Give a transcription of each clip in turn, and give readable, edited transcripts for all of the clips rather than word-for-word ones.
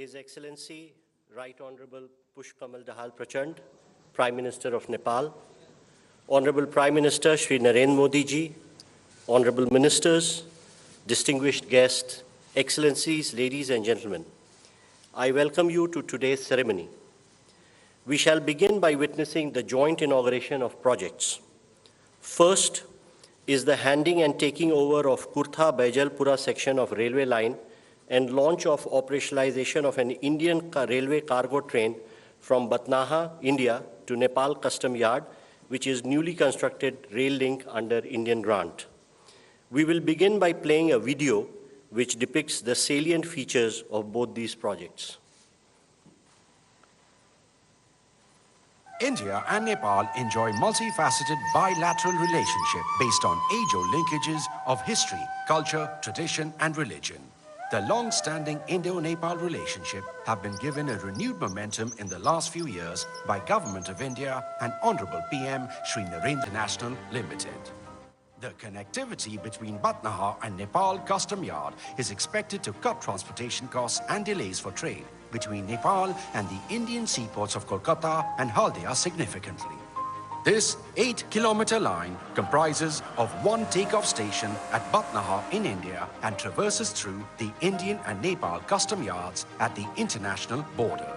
His Excellency, Right Honorable Pushkamal Dahal Prachand, Prime Minister of Nepal, Honorable Prime Minister Shri Narendra Modi ji, Honorable Ministers, distinguished guests, Excellencies, ladies and gentlemen, I welcome you to today's ceremony. We shall begin by witnessing the joint inauguration of projects. First is the handing and taking over of Kurtha Baijalpura section of railway line and launch of operationalization of an Indian railway cargo train from Batnaha, India to Nepal Custom Yard, which is newly constructed rail link under Indian grant. We will begin by playing a video which depicts the salient features of both these projects. India and Nepal enjoy multifaceted bilateral relationship based on age-old linkages of history, culture, tradition, and religion. The long-standing Indo-Nepal relationship have been given a renewed momentum in the last few years by Government of India and Honorable PM Shri Narendra International Limited. The connectivity between Batnaha and Nepal Custom Yard is expected to cut transportation costs and delays for trade between Nepal and the Indian seaports of Kolkata and Haldia significantly. This 8-kilometer line comprises of one takeoff station at Batnaha in India and traverses through the Indian and Nepal custom yards at the international border.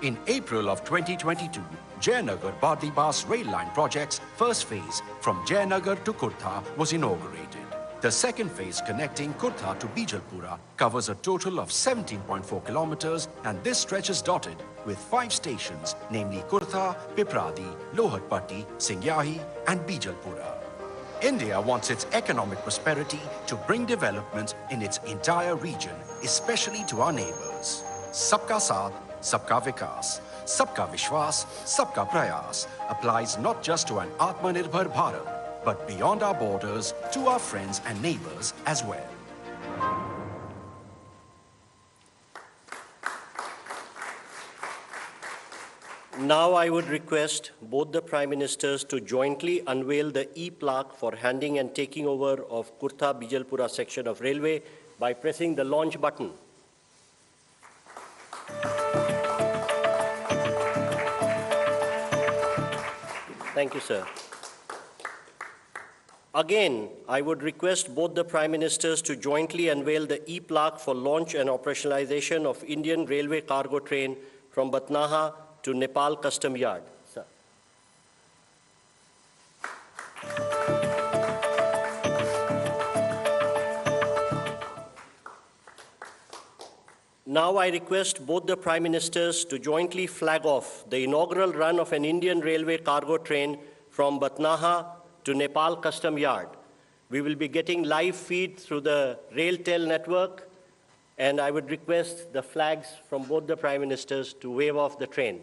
In April of 2022, Jayanagar-Badli-Bas rail line project's first phase from Jayanagar to Kurtha was inaugurated. The second phase connecting Kurtha to Bijalpura covers a total of 17.4 kilometers, and this stretch is dotted with 5 stations, namely Kurtha, Pipradi, Lohatpatti, Singyahi, and Bijalpura. India wants its economic prosperity to bring development in its entire region, especially to our neighbors. Sabka Saath, Sabka Vikas, Sabka Vishwas, Sabka Prayas applies not just to an Atmanirbhar Bharat, but beyond our borders to our friends and neighbors as well. Now I would request both the Prime Ministers to jointly unveil the e-plaque for handing and taking over of Kurtha Bijalpura section of railway by pressing the launch button. Thank you, sir. Again, I would request both the Prime Ministers to jointly unveil the e-plaque for launch and operationalization of Indian railway cargo train from Batnaha to Nepal Custom Yard. Sir. Now I request both the Prime Ministers to jointly flag off the inaugural run of an Indian railway cargo train from Batnaha to Nepal Custom Yard. We will be getting live feed through the RailTel network, and I would request the flags from both the Prime Ministers to wave off the train.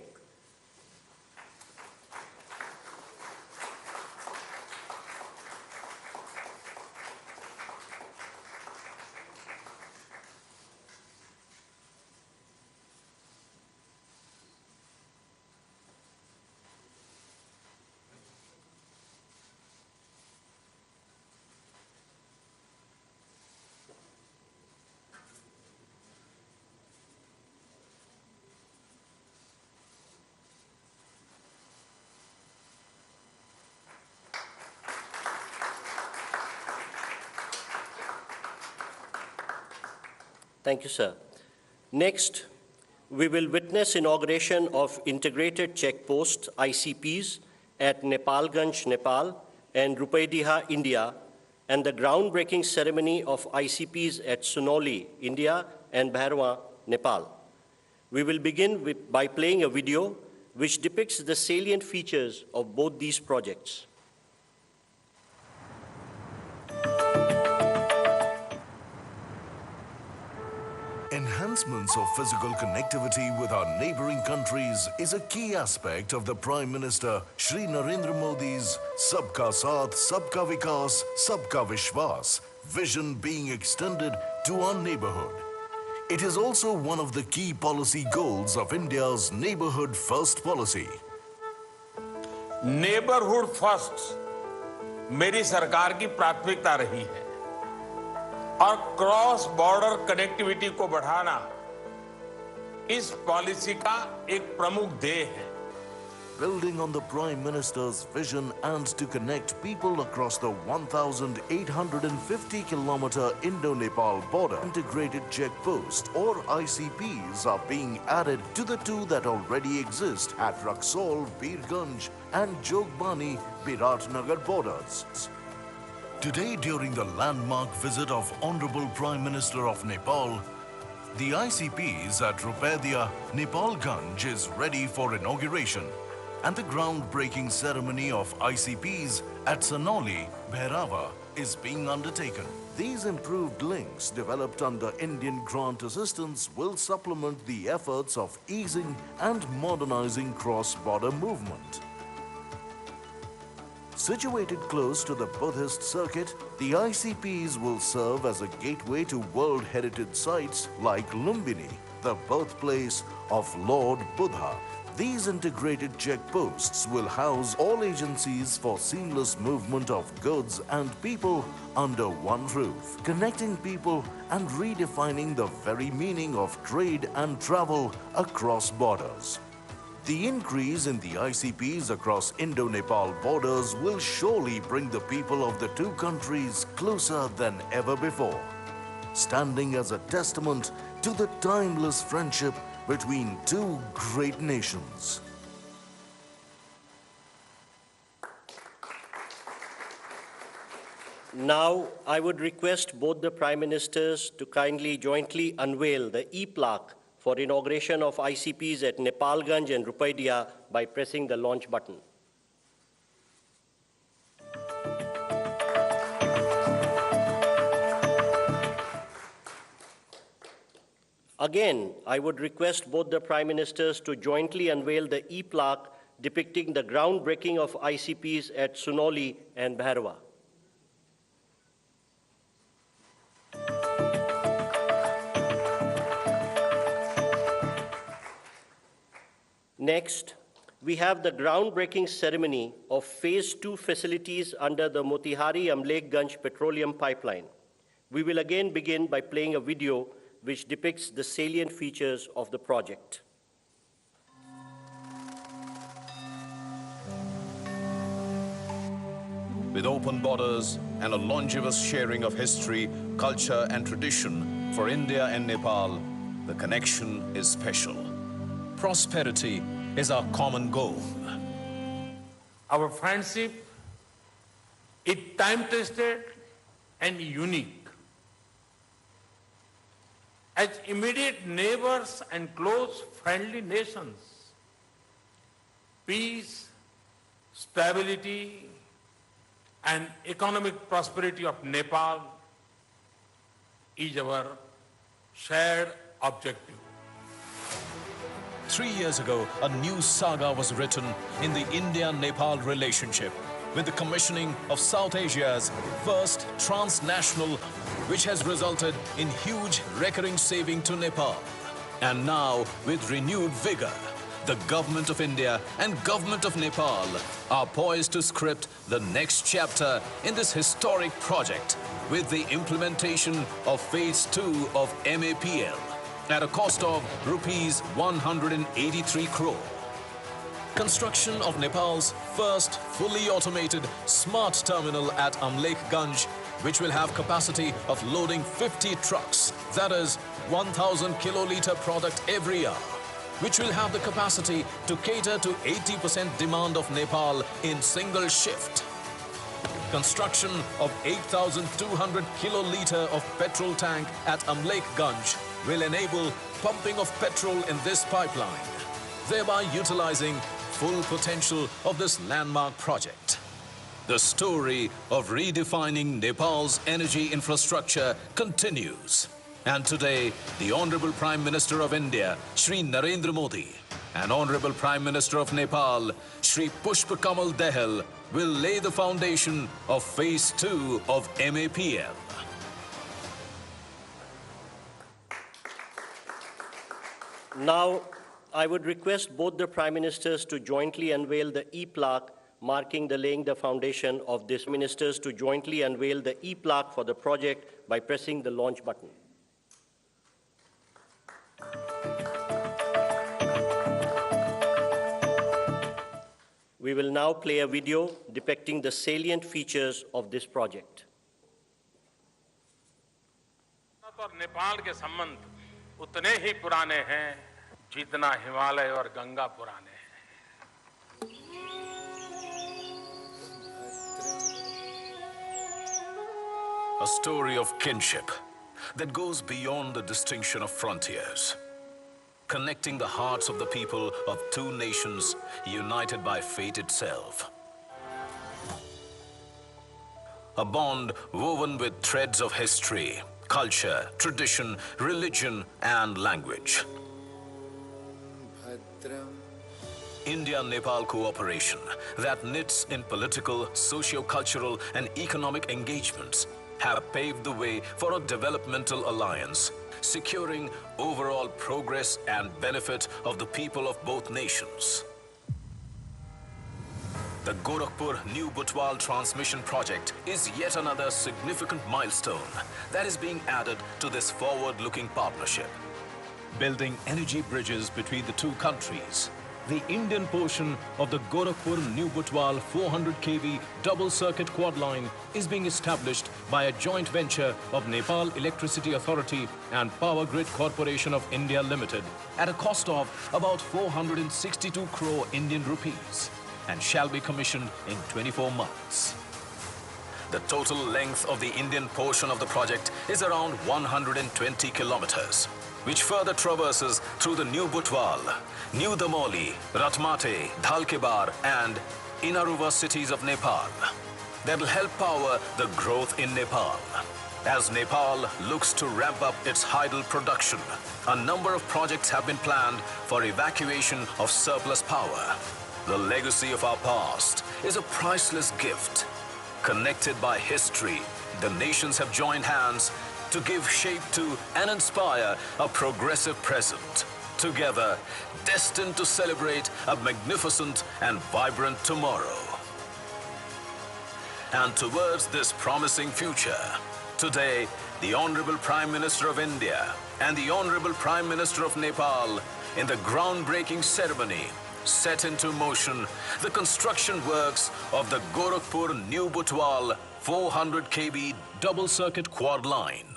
Thank you, sir. Next, we will witness inauguration of integrated checkposts, ICPs, at Nepalganj, Nepal, and Rupaidiha, India, and the groundbreaking ceremony of ICPs at Sunoli, India, and Bhairwa, Nepal. We will begin by playing a video which depicts the salient features of both these projects. Enhancements of physical connectivity with our neighboring countries is a key aspect of the Prime Minister Shri Narendra Modi's Sabka Saath, Sabka Vikas, Sabka Vishwas vision being extended to our neighborhood. It is also one of the key policy goals of India's Neighborhood First policy. Neighborhood First मेरी सरकार की प्राथमिकता रही है और cross border connectivity को बढ़ाना इस पॉलिसी का एक प्रमुख ध्येय है। Building on the Prime Minister's vision and to connect people across the 1,850-kilometer Indo-Nepal border, integrated checkposts or ICPs are being added to the two that already exist at Raxaul, Birganj and Jogbani, Biratnagar borders. Today, during the landmark visit of Honorable Prime Minister of Nepal, the ICPs at Rupedia, Nepalganj is ready for inauguration, and the groundbreaking ceremony of ICPs at Sanoli, Bhairava is being undertaken. These improved links developed under Indian grant assistance will supplement the efforts of easing and modernizing cross-border movement. Situated close to the Buddhist circuit, the ICPs will serve as a gateway to World Heritage sites like Lumbini, the birthplace of Lord Buddha. These integrated checkposts will house all agencies for seamless movement of goods and people under one roof, connecting people and redefining the very meaning of trade and travel across borders. The increase in the ICPs across Indo-Nepal borders will surely bring the people of the two countries closer than ever before, standing as a testament to the timeless friendship between two great nations. Now, I would request both the Prime Ministers to kindly jointly unveil the e-plaque for inauguration of ICPs at Nepalganj and Rupedia by pressing the launch button. Again, I would request both the Prime Ministers to jointly unveil the e-plaque depicting the groundbreaking of ICPs at Sunoli and Bhairava. Next, we have the groundbreaking ceremony of Phase 2 facilities under the Motihari-Amlekhganj petroleum pipeline. We will again begin by playing a video which depicts the salient features of the project. With open borders and a longevous sharing of history, culture and tradition for India and Nepal, the connection is special. Prosperity is our common goal. Our friendship is time-tested and unique. As immediate neighbors and close friendly nations, peace, stability, and economic prosperity of Nepal is our shared objective. 3 years ago, a new saga was written in the India-Nepal relationship with the commissioning of South Asia's first transnational, which has resulted in huge recurring saving to Nepal. And now, with renewed vigor, the Government of India and Government of Nepal are poised to script the next chapter in this historic project with the implementation of Phase 2 of MAPL at a cost of rupees 183 crore. Construction of Nepal's first fully automated smart terminal at Amlekhganj, which will have capacity of loading 50 trucks, that is 1,000 kiloliter product every hour, which will have the capacity to cater to 80% demand of Nepal in single shift. Construction of 8,200 kiloliter of petrol tank at Amlekhganj will enable pumping of petrol in this pipeline, thereby utilizing full potential of this landmark project. The story of redefining Nepal's energy infrastructure continues. And today, the Honorable Prime Minister of India, Shri Narendra Modi, and Honorable Prime Minister of Nepal, Shri Pushpa Kamal Dahal, will lay the foundation of Phase 2 of MAPL. Now, I would request both the Prime Ministers to jointly unveil the e-plaque marking the laying the foundation of this ministers to jointly unveil the e-plaque for the project by pressing the launch button. We will now play a video depicting the salient features of this project. और नेपाल के संबंध उतने ही पुराने हैं जितना हिमालय और गंगा पुराने हैं। A story of kinship that goes beyond the distinction of frontiers, connecting the hearts of the people of two nations united by fate itself. A bond woven with threads of history, culture, tradition, religion, and language. India-Nepal cooperation that knits in political, socio-cultural, and economic engagements have paved the way for a developmental alliance, securing overall progress and benefit of the people of both nations. The Gorakhpur-New Butwal transmission project is yet another significant milestone that is being added to this forward-looking partnership. Building energy bridges between the two countries, the Indian portion of the Gorakhpur-New Butwal 400 kV double-circuit quad line is being established by a joint venture of Nepal Electricity Authority and Power Grid Corporation of India Limited at a cost of about 462 crore Indian rupees, and shall be commissioned in 24 months. The total length of the Indian portion of the project is around 120 kilometers, which further traverses through the New Butwal, New Damoli, Ratmate, Dhalkebar and Inaruva cities of Nepal that will help power the growth in Nepal. As Nepal looks to ramp up its hydel production, a number of projects have been planned for evacuation of surplus power. The legacy of our past is a priceless gift. Connected by history, the nations have joined hands to give shape to and inspire a progressive present. Together, destined to celebrate a magnificent and vibrant tomorrow. And towards this promising future, today, the Honorable Prime Minister of India and the Honorable Prime Minister of Nepal, in the groundbreaking ceremony, set into motion the construction works of the Gorakhpur-New Butwal 400 kV double-circuit quad line.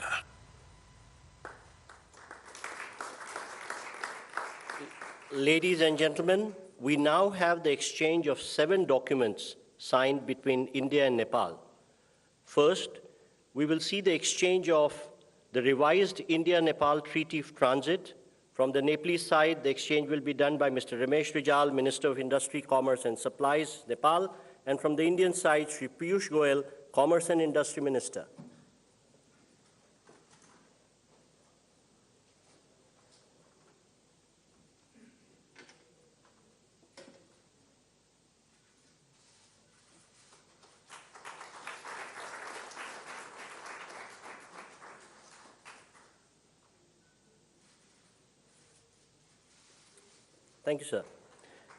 Ladies and gentlemen, we now have the exchange of 7 documents signed between India and Nepal. First, we will see the exchange of the revised India-Nepal Treaty of Transit. From the Nepalese side, the exchange will be done by Mr. Ramesh Rijal, Minister of Industry, Commerce and Supplies, Nepal, and from the Indian side, Shri Piyush Goyal, Commerce and Industry Minister. Thank you, sir.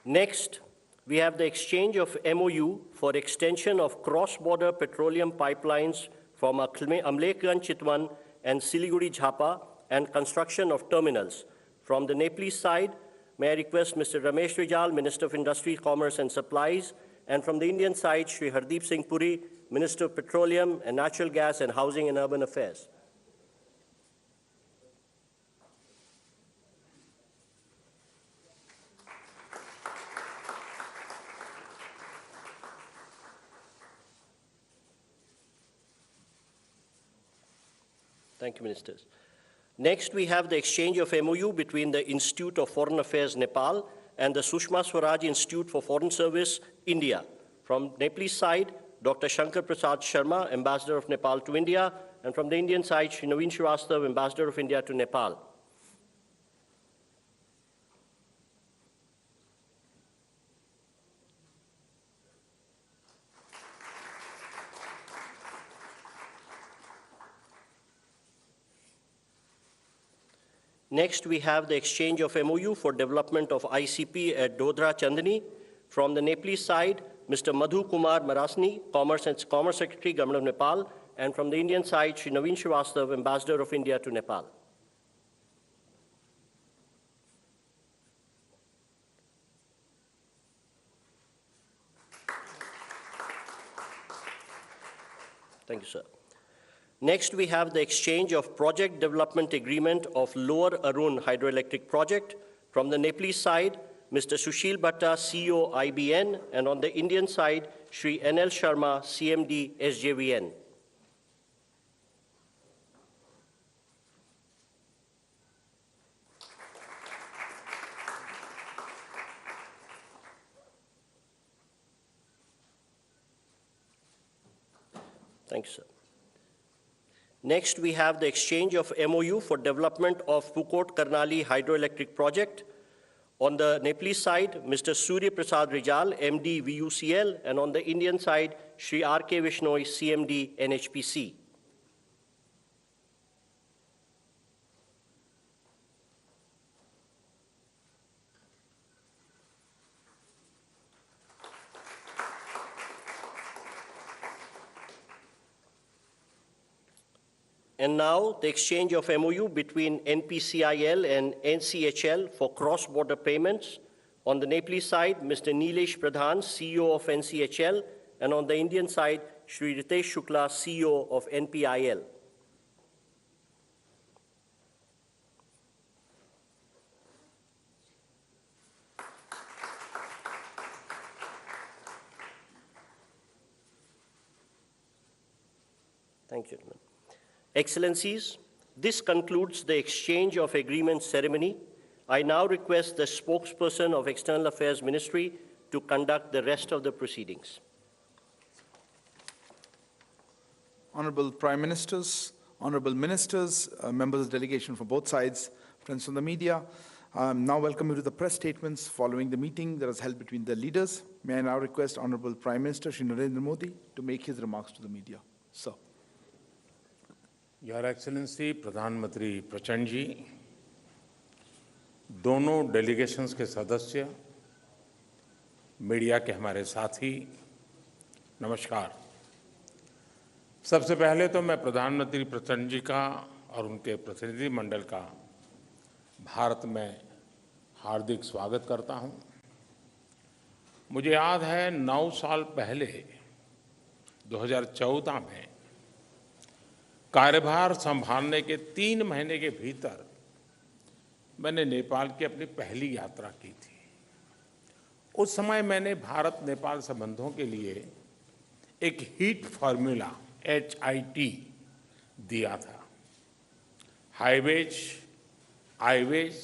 Next, we have the exchange of MOU for extension of cross-border petroleum pipelines from Amlekganj Chitwan and Siliguri Jhapa and construction of terminals. From the Nepalese side, may I request Mr. Ramesh Rijal, Minister of Industry, Commerce and Supplies, and from the Indian side, Shri Hardeep Singh Puri, Minister of Petroleum and Natural Gas and Housing and Urban Affairs. Thank you, Ministers. Next, we have the exchange of MOU between the Institute of Foreign Affairs, Nepal, and the Sushma Swaraj Institute for Foreign Service, India. From Nepalese side, Dr. Shankar Prasad Sharma, Ambassador of Nepal to India, and from the Indian side, Shri Naveen Srivastav, Ambassador of India to Nepal. Next, we have the exchange of MOU for development of ICP at Dodra Chandni. From the Nepalese side, Mr. Madhu Kumar Marasni, Commerce Secretary, Government of Nepal, and from the Indian side, Shri Naveen Srivastav, Ambassador of India to Nepal. Thank you, sir. Next, we have the exchange of project development agreement of Lower Arun Hydroelectric Project. From the Nepalese side, Mr. Sushil Bhatta, CEO IBN, and on the Indian side, Shri NL Sharma, CMD SJVN. Thank you, sir. Next, we have the exchange of MOU for development of Pukot Karnali Hydroelectric Project. On the Nepalese side, Mr. Surya Prasad Rijal, MD VUCL, and on the Indian side, Shri R.K. Vishnoi, CMD NHPC. And now, the exchange of MOU between NPCIL and NCHL for cross-border payments. On the Nepalese side, Mr. Nilesh Pradhan, CEO of NCHL, and on the Indian side, Shri Ritesh Shukla, CEO of NPIL. Thank you, gentlemen. Excellencies, this concludes the exchange of agreement ceremony. I now request the spokesperson of External Affairs Ministry to conduct the rest of the proceedings. Honorable Prime Ministers, Honorable Ministers, members of the delegation from both sides, friends from the media, now welcome you to the press statements following the meeting that was held between the leaders. May I now request Honorable Prime Minister Shri Narendra Modi to make his remarks to the media. Sir. Your excellency प्रधानमंत्री प्रचंड जी, दोनों delegations के सदस्य, media के हमारे साथी, नमस्कार। सबसे पहले तो मैं प्रधानमंत्री प्रचंड जी का और उनके प्रतिनिधि मंडल का भारत में हार्दिक स्वागत करता हूं। मुझे याद है 9 साल पहले 2014 में कार्यभार संभालने के 3 महीने के भीतर मैंने नेपाल की अपनी पहली यात्रा की थी। उस समय मैंने भारत नेपाल संबंधों के लिए एक हीट फार्मूला HIT दिया था। हाईवेज, आईवेज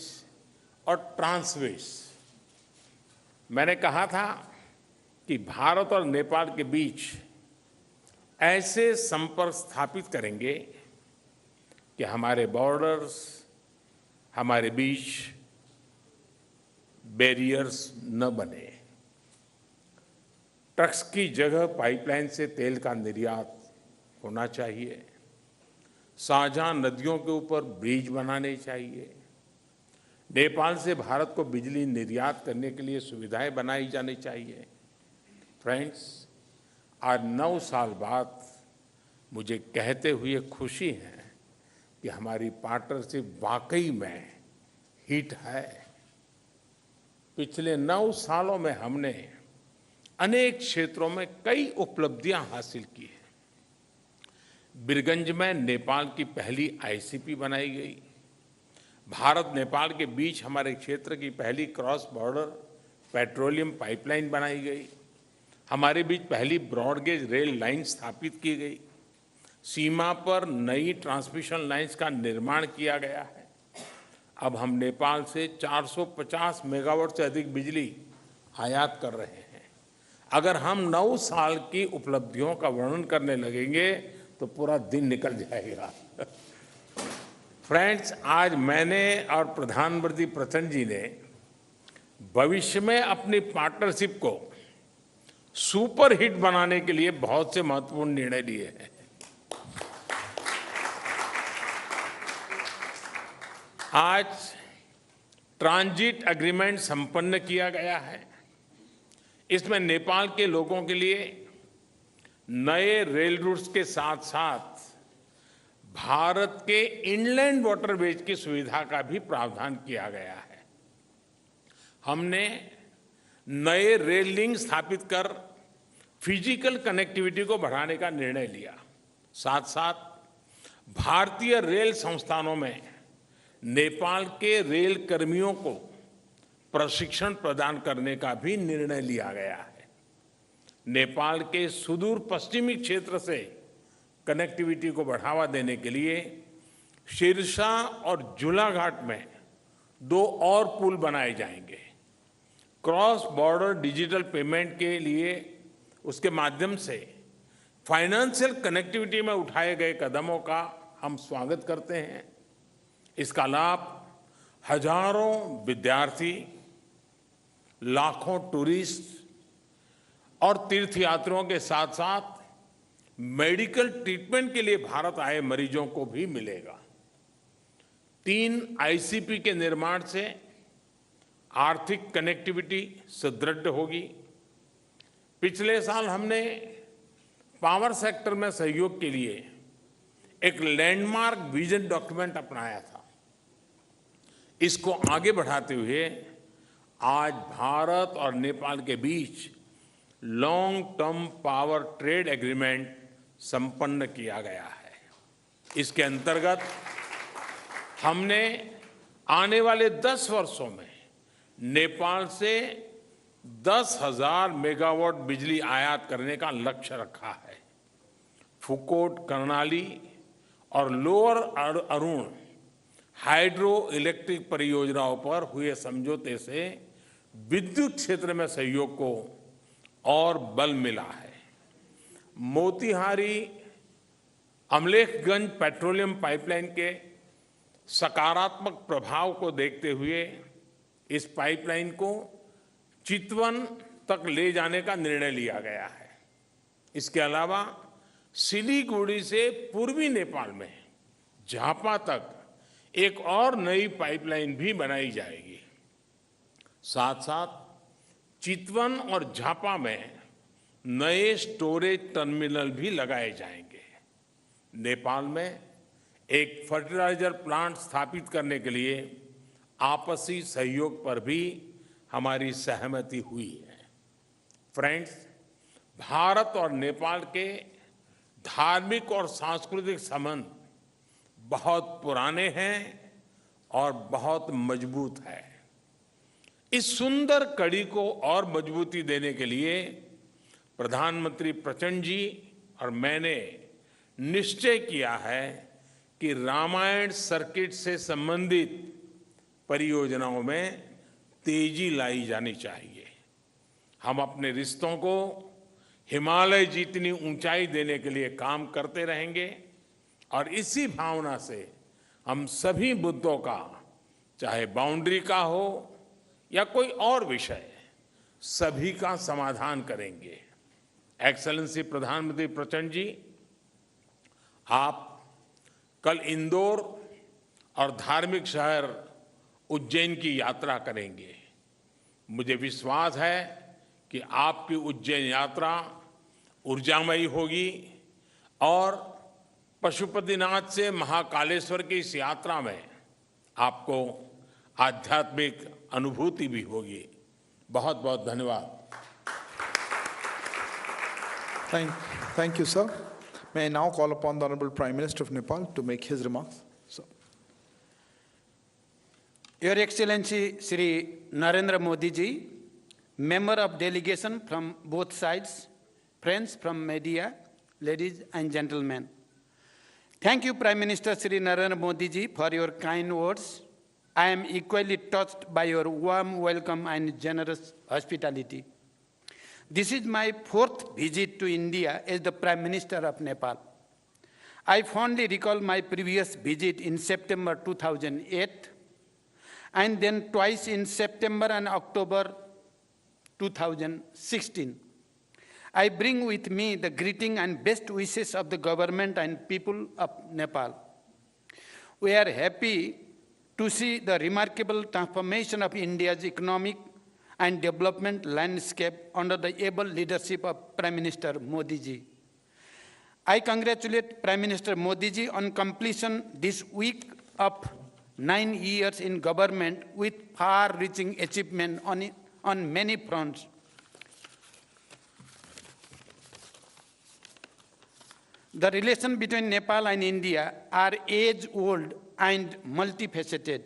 और ट्रांसवेज। मैंने कहा था कि भारत और नेपाल के बीच ऐसे संपर्क स्थापित करेंगे कि हमारे बॉर्डर्स, हमारे बीच बैरियर्स न बने। ट्रक्स की जगह पाइपलाइन से तेल का निर्यात होना चाहिए। साझा नदियों के ऊपर ब्रिज बनाने चाहिए। नेपाल से भारत को बिजली निर्यात करने के लिए सुविधाएं बनाई जानी चाहिए। फ्रेंड्स, आज 9 साल बाद मुझे कहते हुए खुशी है कि हमारी पार्टनरशिप वाकई में हिट है। पिछले 9 सालों में हमने अनेक क्षेत्रों में कई उपलब्धियां हासिल की हैं। बीरगंज में नेपाल की पहली ICP बनाई गई। भारत नेपाल के बीच हमारे क्षेत्र की पहली क्रॉस बॉर्डर पेट्रोलियम पाइपलाइन बनाई गई। हमारे बीच पहली ब्रॉडगेज रेल लाइन स्थापित की गई। सीमा पर नई ट्रांसमिशन लाइंस का निर्माण किया गया है। अब हम नेपाल से 450 मेगावाट से अधिक बिजली आयात कर रहे हैं। अगर हम 9 साल की उपलब्धियों का वर्णन करने लगेंगे तो पूरा दिन निकल जाएगा। फ्रेंड्स, आज मैंने और प्रधानमंत्री प्रचंड जी ने भविष्य में अपनी पार्टनरशिप को सुपर हिट बनाने के लिए बहुत से महत्वपूर्ण निर्णय लिए हैं। आज ट्रांजिट एग्रीमेंट संपन्न किया गया है। इसमें नेपाल के लोगों के लिए नए रेल रूट्स के साथ साथ भारत के इनलैंड वाटरवेज की सुविधा का भी प्रावधान किया गया है। हमने नए रेल लिंक स्थापित कर फिजिकल कनेक्टिविटी को बढ़ाने का निर्णय लिया। साथ साथ भारतीय रेल संस्थानों में नेपाल के रेल कर्मियों को प्रशिक्षण प्रदान करने का भी निर्णय लिया गया है। नेपाल के सुदूर पश्चिमी क्षेत्र से कनेक्टिविटी को बढ़ावा देने के लिए सिरसा और झूलाघाट में 2 और पुल बनाए जाएंगे। क्रॉस बॉर्डर डिजिटल पेमेंट के लिए उसके माध्यम से फाइनेंशियल कनेक्टिविटी में उठाए गए कदमों का हम स्वागत करते हैं। इसका लाभ हजारों विद्यार्थी, लाखों टूरिस्ट और तीर्थयात्रियों के साथ साथ मेडिकल ट्रीटमेंट के लिए भारत आए मरीजों को भी मिलेगा। 3 आईसीपी के निर्माण से आर्थिक कनेक्टिविटी सुदृढ़ होगी। पिछले साल हमने पावर सेक्टर में सहयोग के लिए एक लैंडमार्क विजन डॉक्यूमेंट अपनाया था। इसको आगे बढ़ाते हुए आज भारत और नेपाल के बीच long term power trade agreement संपन्न किया गया है। इसके अंतर्गत हमने आने वाले 10 वर्षों में नेपाल से 10,000 मेगावाट बिजली आयात करने का लक्ष्य रखा है। फुकोट, कर्णाली और लोअर अरुण हाइड्रो इलेक्ट्रिक परियोजनाओं पर हुए समझौते से विद्युत क्षेत्र में सहयोग को और बल मिला है। मोतीहारी अमलेखगंज पेट्रोलियम पाइपलाइन के सकारात्मक प्रभाव को देखते हुए इस पाइपलाइन को चितवन तक ले जाने का निर्णय लिया गया है। इसके अलावा सिलीगुड़ी से पूर्वी नेपाल में झापा तक एक और नई पाइपलाइन भी बनाई जाएगी। साथ साथ चितवन और झापा में नए स्टोरेज टर्मिनल भी लगाए जाएंगे। नेपाल में एक फर्टिलाइजर प्लांट स्थापित करने के लिए आपसी सहयोग पर भी हमारी सहमति हुई है। फ्रेंड्स, भारत और नेपाल के धार्मिक और सांस्कृतिक संबंध बहुत पुराने हैं और बहुत मजबूत है। इस सुंदर कड़ी को और मजबूती देने के लिए प्रधानमंत्री प्रचंड जी और मैंने निश्चय किया है कि रामायण सर्किट से संबंधित परियोजनाओं में तेजी लाई जानी चाहिए। हम अपने रिश्तों को हिमालय जितनी ऊंचाई देने के लिए काम करते रहेंगे और इसी भावना से हम सभी मुद्दों का, चाहे बाउंड्री का हो या कोई और विषय, सभी का समाधान करेंगे। एक्सेलेंसी प्रधानमंत्री प्रचंड जी, आप कल इंदौर और धार्मिक शहर उज्जैन की यात्रा करेंगे। मुझे विश्वास है कि आपकी उज्जैन यात्रा ऊर्जामयी होगी और पशुपतिनाथ से महाकालेश्वर की इस यात्रा में आपको आध्यात्मिक अनुभूति भी होगी। बहुत बहुत धन्यवाद। Thank you, sir. May I now call upon the Honorable Prime Minister of Nepal to make his remarks. Sir. Your Excellency Shri Narendra Modi ji, member of delegation from both sides, friends from media, ladies and gentlemen. Thank you, Prime Minister Shri Narendra Modi ji, for your kind words. I am equally touched by your warm welcome and generous hospitality. This is my 4th visit to India as the Prime Minister of Nepal. I fondly recall my previous visit in September 2008 and then twice in September and October 2016. I bring with me the greeting and best wishes of the government and people of Nepal. We are happy to see the remarkable transformation of India's economic and development landscape under the able leadership of Prime Minister Modi ji. I congratulate Prime Minister Modi ji on completion this week of 9 years in government with far-reaching achievement on many fronts. The relation between Nepal and India are age-old and multifaceted.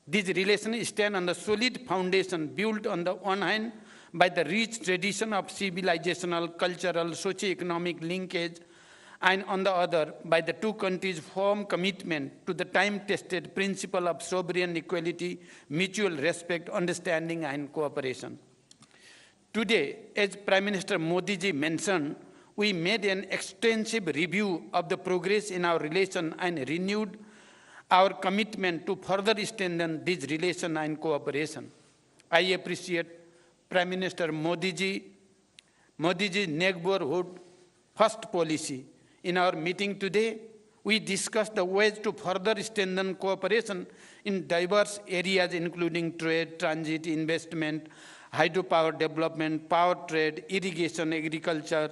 These relations stand on the solid foundation built on the one hand by the rich tradition of civilizational, cultural, socio-economic linkage, and on the other by the two countries' firm commitment to the time-tested principle of sovereign equality, mutual respect, understanding, and cooperation. Today, as Prime Minister Modi ji mentioned, we made an extensive review of the progress in our relation and renewed our commitment to further strengthen this relation and cooperation. I appreciate Prime Minister Modi's neighborhood first policy. In our meeting today, we discussed the ways to further strengthen cooperation in diverse areas, including trade, transit, investment, hydropower development, power trade, irrigation, agriculture,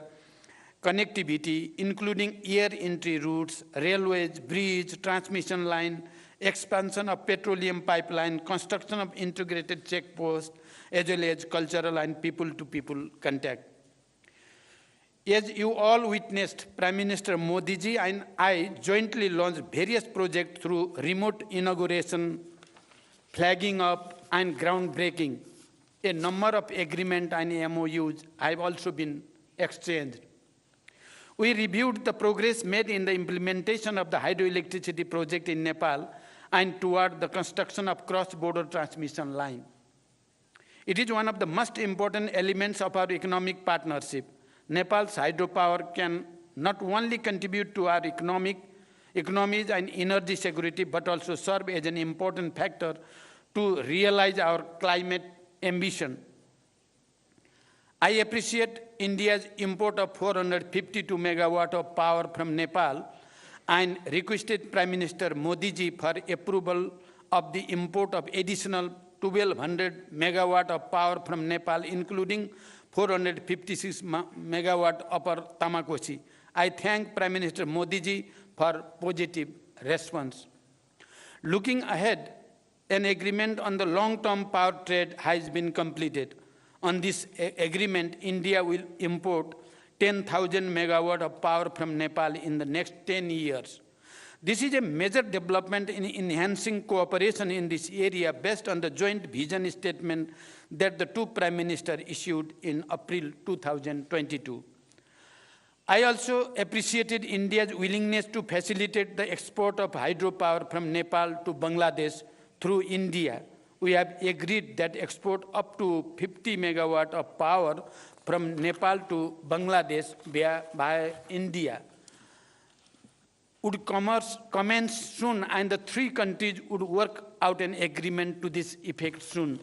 connectivity, including air entry routes, railways, bridge, transmission line, expansion of petroleum pipeline, construction of integrated checkposts, as well as cultural and people-to-people contact. As you all witnessed, Prime Minister Modi ji and I jointly launched various projects through remote inauguration, flagging up, and groundbreaking. A number of agreements and MOUs have also been exchanged. We reviewed the progress made in the implementation of the hydroelectricity project in Nepal and toward the construction of cross-border transmission line. It is one of the most important elements of our economic partnership. Nepal's hydropower can not only contribute to our economies and energy security, but also serve as an important factor to realize our climate ambition. I appreciate India's import of 452 megawatt of power from Nepal and requested Prime Minister Modi ji for approval of the import of additional 1,200 megawatt of power from Nepal, including 456 megawatt upper Tamakosi. I thank Prime Minister Modi ji for positive response. Looking ahead, an agreement on the long-term power trade has been completed. On this agreement, India will import 10,000 megawatt of power from Nepal in the next 10 years. This is a major development in enhancing cooperation in this area based on the joint vision statement that the two Prime Ministers issued in April 2022. I also appreciated India's willingness to facilitate the export of hydropower from Nepal to Bangladesh through India. We have agreed that export up to 50 megawatt of power from Nepal to Bangladesh by India would commence soon, and the three countries would work out an agreement to this effect soon.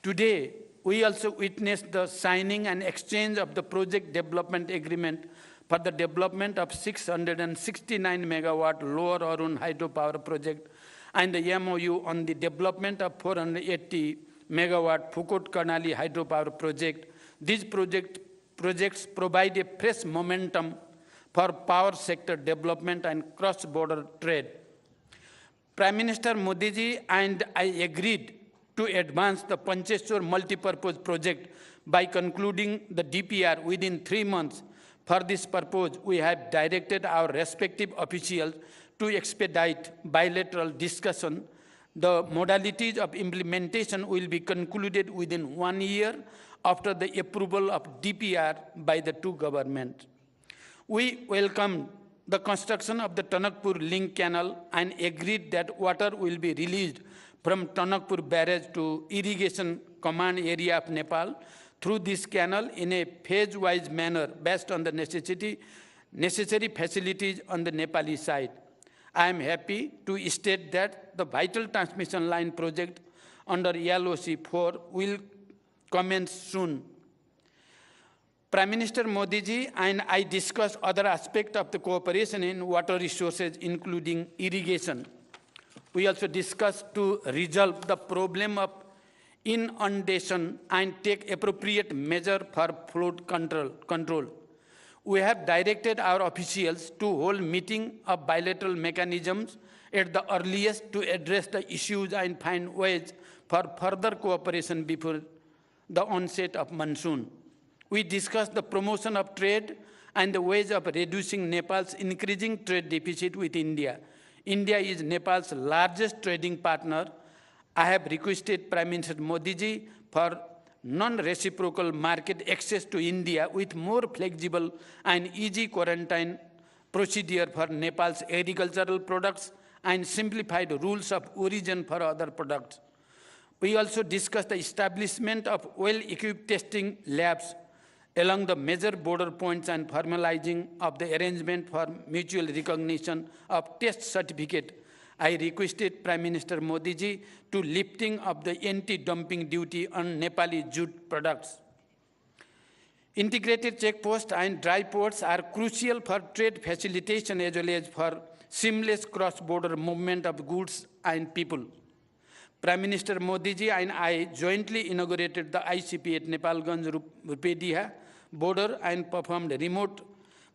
Today, we also witnessed the signing and exchange of the project development agreement for the development of 669 megawatt Lower Arun hydropower project and the MOU on the development of 480 megawatt Phukot Karnali hydropower project. These projects provide a fresh momentum for power sector development and cross-border trade. Prime Minister Modi ji and I agreed to advance the Pancheshwar multipurpose project by concluding the DPR within 3 months. For this purpose, we have directed our respective officials to expedite bilateral discussion. The modalities of implementation will be concluded within 1 year after the approval of DPR by the two governments. We welcomed the construction of the Tanakpur Link Canal and agreed that water will be released from Tanakpur Barrage to irrigation command area of Nepal through this canal in a phase-wise manner based on the necessary facilities on the Nepali side. I am happy to state that the vital transmission line project under LOC 4 will commence soon. Prime Minister Modi ji and I discussed other aspects of the cooperation in water resources, including irrigation. We also discussed to resolve the problem of inundation and take appropriate measures for flood control. We have directed our officials to hold meetings of bilateral mechanisms at the earliest to address the issues and find ways for further cooperation before the onset of monsoon. We discussed the promotion of trade and the ways of reducing Nepal's increasing trade deficit with India. India is Nepal's largest trading partner. I have requested Prime Minister Modi ji for non-reciprocal market access to India with more flexible and easy quarantine procedure for Nepal's agricultural products and simplified rules of origin for other products. We also discussed the establishment of well-equipped testing labs along the major border points and formalizing of the arrangement for mutual recognition of test certificate. I requested Prime Minister Modi ji to lifting of the anti-dumping duty on Nepali jute products. Integrated checkposts and dry ports are crucial for trade facilitation as well as for seamless cross-border movement of goods and people. Prime Minister Modi ji and I jointly inaugurated the ICP at Nepalganj Rupediha border and performed remote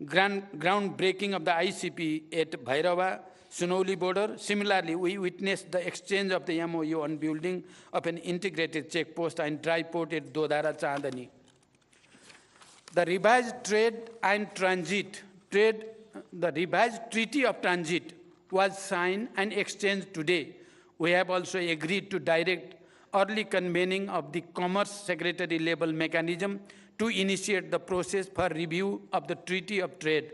groundbreaking of the ICP at Bhairava Sunauli border. Similarly, we witnessed the exchange of the MOU on building of an integrated checkpost and dry port at Dodara Chandani. The revised Treaty of Transit was signed and exchanged today. We have also agreed to direct early convening of the Commerce Secretary level mechanism to initiate the process for review of the Treaty of Trade.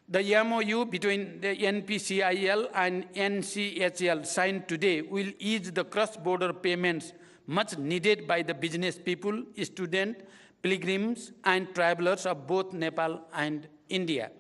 The MOU between the NPCIL and NCHL signed today will ease the cross-border payments much needed by the business people, students, pilgrims, and travelers of both Nepal and India.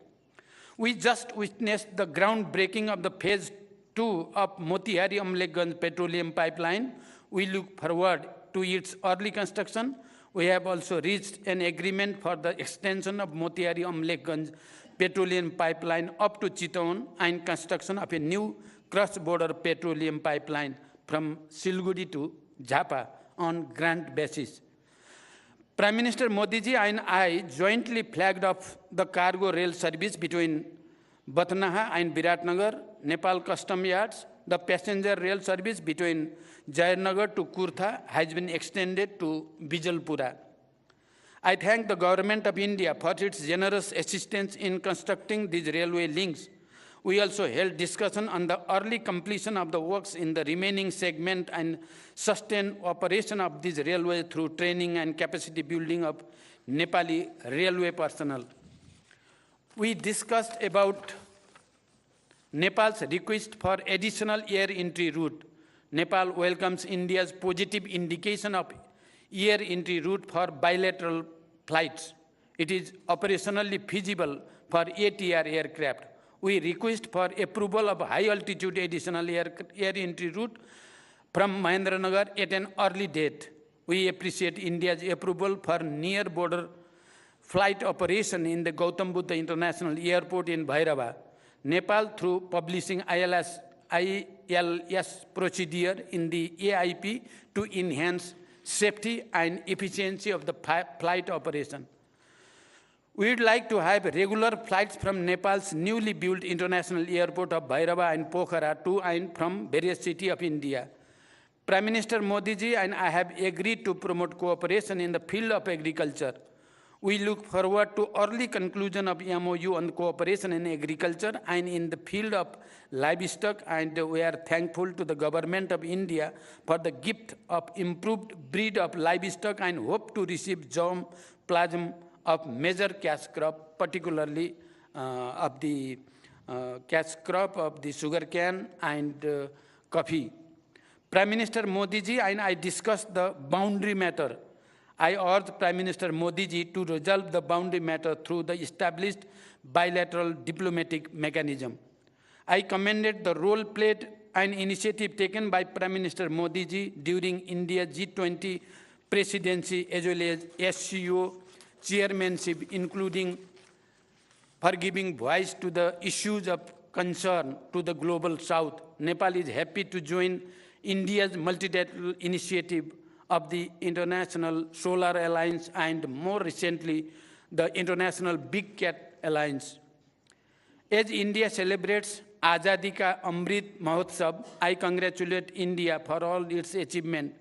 We just witnessed the groundbreaking of the phase 2 of Motihari Amlekhganj petroleum pipeline. We look forward to its early construction. We have also reached an agreement for the extension of Motihari Amlekhganj petroleum pipeline up to Chittaun and construction of a new cross-border petroleum pipeline from Siliguri to Jhapa on grant basis. Prime Minister Modi ji and I jointly flagged off the cargo rail service between Batnaha and Viratnagar, Nepal Custom Yards. The passenger rail service between Jayanagar to Kurtha has been extended to Bijalpura. I thank the Government of India for its generous assistance in constructing these railway links. We also held discussion on the early completion of the works in the remaining segment and sustained operation of these railways through training and capacity building of Nepali railway personnel. We discussed about Nepal's request for additional air entry route. Nepal welcomes India's positive indication of air entry route for bilateral flights. It is operationally feasible for ATR aircraft. We request for approval of high-altitude additional air entry route from Mahendranagar at an early date. We appreciate India's approval for near-border flight operation in the Gautam Buddha International Airport in Bhairava. Nepal, through publishing ILS procedure in the AIP to enhance safety and efficiency of the flight operation. We would like to have regular flights from Nepal's newly built international airport of Bhairava and Pokhara to and from various cities of India. Prime Minister Modi ji and I have agreed to promote cooperation in the field of agriculture. We look forward to early conclusion of MOU on cooperation in agriculture and in the field of livestock, and we are thankful to the Government of India for the gift of improved breed of livestock and hope to receive germplasm of major cash crop, particularly of the cash crop of the sugarcane and coffee. Prime Minister Modi ji and I discussed the boundary matter. I urge Prime Minister Modi ji to resolve the boundary matter through the established bilateral diplomatic mechanism. I commended the role played and initiative taken by Prime Minister Modi ji during India's G20 presidency as well as SCO chairmanship, including for giving voice to the issues of concern to the global south. Nepal is happy to join India's multilateral initiative of the International Solar Alliance and more recently, the International Big Cat Alliance. As India celebrates Azadi Ka Amrit Mahotsav, I congratulate India for all its achievement.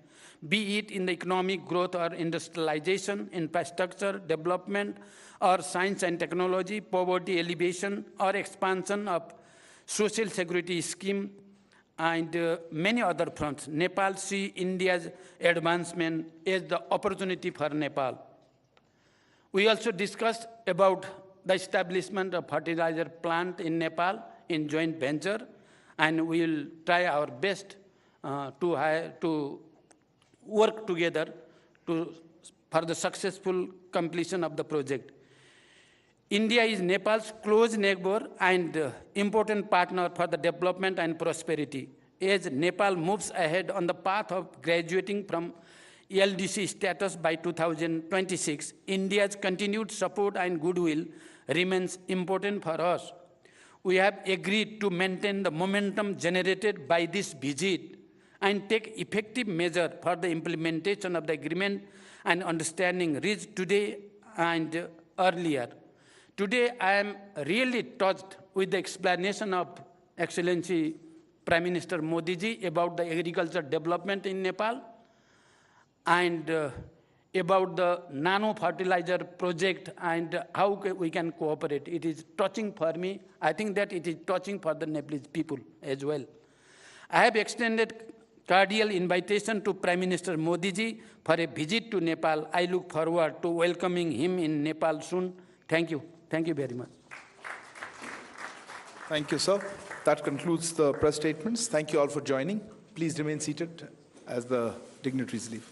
be it in the economic growth or industrialization, infrastructure development, or science and technology, poverty alleviation, or expansion of social security scheme, and many other fronts. Nepal sees India's advancement as the opportunity for Nepal. We also discussed about the establishment of fertilizer plant in Nepal in joint venture, and we will try our best to work together for the successful completion of the project. India is Nepal's close neighbor and important partner for the development and prosperity. As Nepal moves ahead on the path of graduating from LDC status by 2026, India's continued support and goodwill remains important for us. We have agreed to maintain the momentum generated by this visit and take effective measures for the implementation of the agreement and understanding reached today and earlier. Today, I am really touched with the explanation of Excellency Prime Minister Modi ji about the agriculture development in Nepal and about the nano fertilizer project and how we can cooperate. It is touching for me. I think that it is touching for the Nepalese people as well. I have extended cordial invitation to Prime Minister Modi ji for a visit to Nepal. I look forward to welcoming him in Nepal soon. Thank you. Thank you very much. Thank you, sir. That concludes the press statements. Thank you all for joining. Please remain seated as the dignitaries leave.